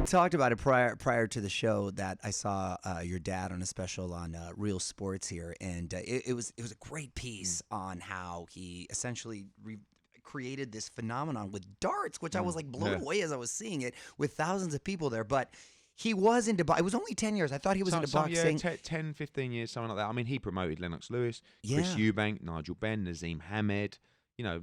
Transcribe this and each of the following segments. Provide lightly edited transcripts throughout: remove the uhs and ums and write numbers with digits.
Talked about it prior to the show that I saw your dad on a special on Real Sports here, and it was a great piece on how he essentially created this phenomenon with darts, which I was like blown away as I was seeing it with thousands of people there. But he was into it was only 10 years. I thought he was into boxing. Yeah, 10, 15 years, something like that. I mean, he promoted Lennox Lewis, Chris Eubank, Nigel Benn, Nazim Hamed. You know,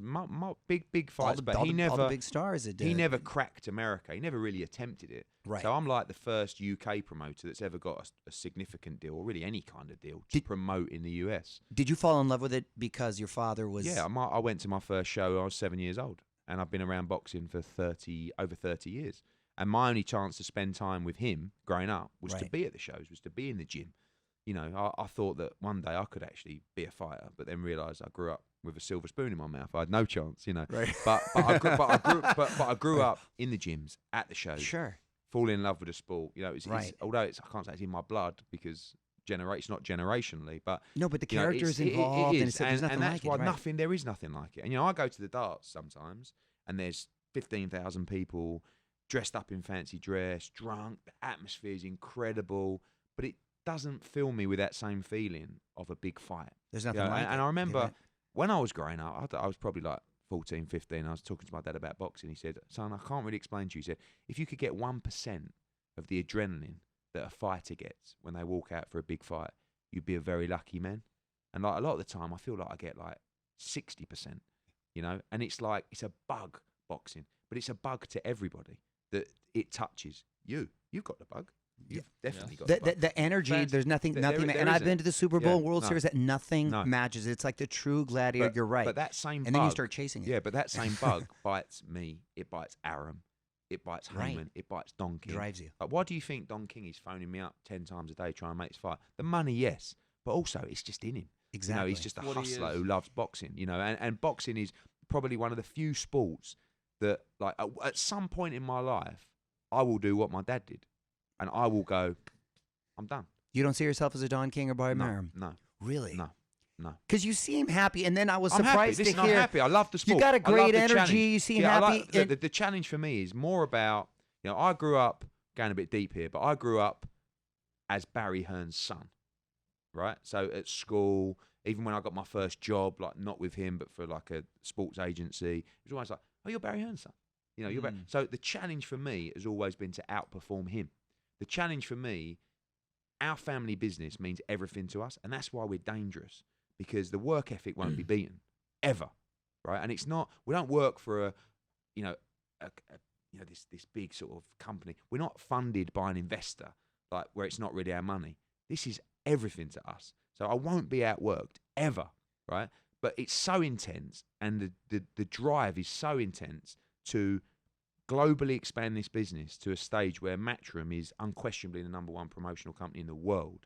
big fights, but he never, all the big stars. He never cracked America. He never really attempted it. Right. So I'm like the first UK promoter that's ever got a significant deal, or really any kind of deal, to promote in the US. Did you fall in love with it because your father was? Yeah, I went to my first show. I was 7 years old, and I've been around boxing for over 30 years. And my only chance to spend time with him growing up was to be at the shows, was to be in the gym. You know, I thought that one day I could actually be a fighter, but then realised I grew up with a silver spoon in my mouth. I had no chance, you know. Right. But I grew up in the gyms, at the shows. Sure. Fall in love with the sport. You know, although I can't say it's in my blood because it's not generationally, but no, but the characters involved, and that's why right. there is nothing like it. And you know, I go to the darts sometimes, and there's 15,000 people dressed up in fancy dress, drunk. The atmosphere is incredible, but it doesn't fill me with that same feeling of a big fight. There's nothing like it. And I remember when I was growing up, I was probably like 14, 15. I was talking to my dad about boxing. He said, "Son, I can't really explain to you." He said, "If you could get 1% of the adrenaline that a fighter gets when they walk out for a big fight, you'd be a very lucky man." And like a lot of the time, I feel like I get like 60%, you know. And it's like it's a bug, boxing, but it's a bug to everybody that it touches. You've got the bug. You've definitely got the energy. There's nothing. And I've been to the Super Bowl, World Series. That nothing matches. It's like the true gladiator. You're right. But that same and bug, then you start chasing it. Yeah, but that same bug bites me. It bites Aram. It bites Heyman. It bites Don King. Drives you. Like, why do you think Don King is phoning me up 10 times a day trying to make this fight? The money, yes, but also it's just in him. Exactly. You know, he's just a hustler who loves boxing. You know, and boxing is probably one of the few sports that, like, at some point in my life, I will do what my dad did, and I will go, I'm done. You don't see yourself as a Don King or Barry Merrim? No. Really? No. Because you seem happy, and then I was surprised to hear. I'm happy. I love the sport. You got a great energy. Challenge. You seem happy. The challenge for me is more about, you know, I grew up, going a bit deep here, but I grew up as Barry Hearn's son, right? So at school, even when I got my first job, like not with him, but for like a sports agency, it was always like, oh, you're Barry Hearn's son. You know, so the challenge for me has always been to outperform him. The challenge for me, our family business means everything to us, and that's why we're dangerous, because the work ethic won't be beaten ever, right? And it's not, we don't work for this big sort of company. We're not funded by an investor, like where it's not really our money. This is everything to us. So I won't be outworked ever, right? But it's so intense, and the drive is so intense to globally expand this business to a stage where Matchroom is unquestionably the #1 promotional company in the world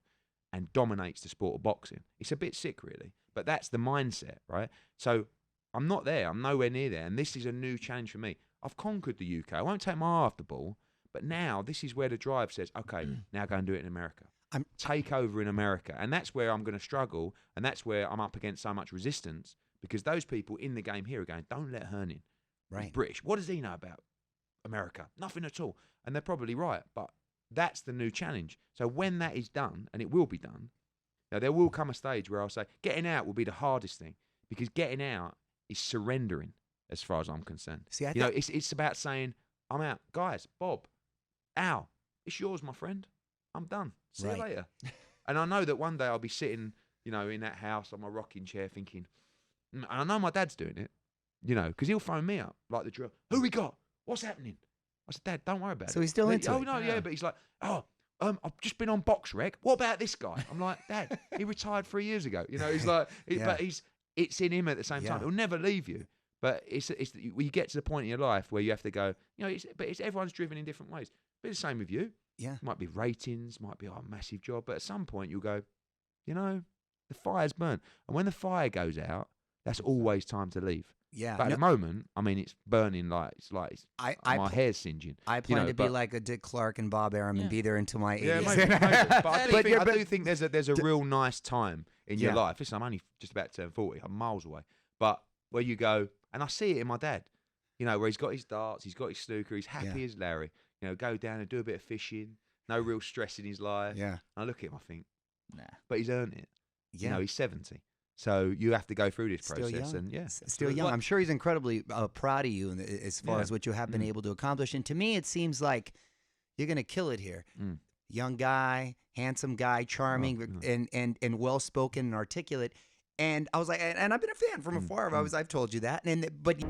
and dominates the sport of boxing. It's a bit sick, really, but that's the mindset, right? So I'm not there. I'm nowhere near there, and this is a new challenge for me. I've conquered the UK. I won't take my eye off the ball, but now this is where the drive says, okay, now go and do it in America. Take over in America, and that's where I'm going to struggle, and that's where I'm up against so much resistance, because those people in the game here are going, don't let Hearn in. Right. He's British. What does he know about America? Nothing at all. And they're probably right, but that's the new challenge. So when that is done, and it will be done, now there will come a stage where I'll say getting out will be the hardest thing, because getting out is surrendering as far as I'm concerned. See, it's about saying, I'm out. Guys, Bob, Al, it's yours, my friend. I'm done. See you later. And I know that one day I'll be sitting, you know, in that house on my rocking chair thinking, and I know my dad's doing it, you know, because he'll phone me up like the drill. Who we got? What's happening? I said, Dad, don't worry about it. So he's still into it. Oh, no, yeah, but he's like, I've just been on Box Rec. What about this guy? I'm like, Dad, he retired 3 years ago. You know, he's like, but it's in him at the same time. He'll never leave you. But it's you get to the point in your life where you have to go, you know, everyone's driven in different ways. But it's the same with you. Yeah. It might be ratings, might be a massive job, but at some point you'll go, you know, the fire's burnt. And when the fire goes out, that's always time to leave. Yeah. But at the moment, I mean, it's burning my hair's singeing. I plan to be like a Dick Clark and Bob Arum and be there until my 80s. Yeah, maybe. But I do think there's a real nice time in your life. Listen, I'm only just about to turn 40. I'm miles away. But where you go, And I see it in my dad, you know, where he's got his darts, he's got his snooker, he's happy as Larry. You know, go down and do a bit of fishing, no real stress in his life. Yeah. And I look at him, I think, Nah. but he's earned it. Yeah. You know, he's 70. So you have to go through this Still process. young. And yeah. Still young. I'm sure he's incredibly proud of you as far as what you have been able to accomplish. And to me, it seems like you're going to kill it here. Young guy, handsome guy, charming, and well-spoken and articulate. And I was like, and I've been a fan from afar. I've told you that. But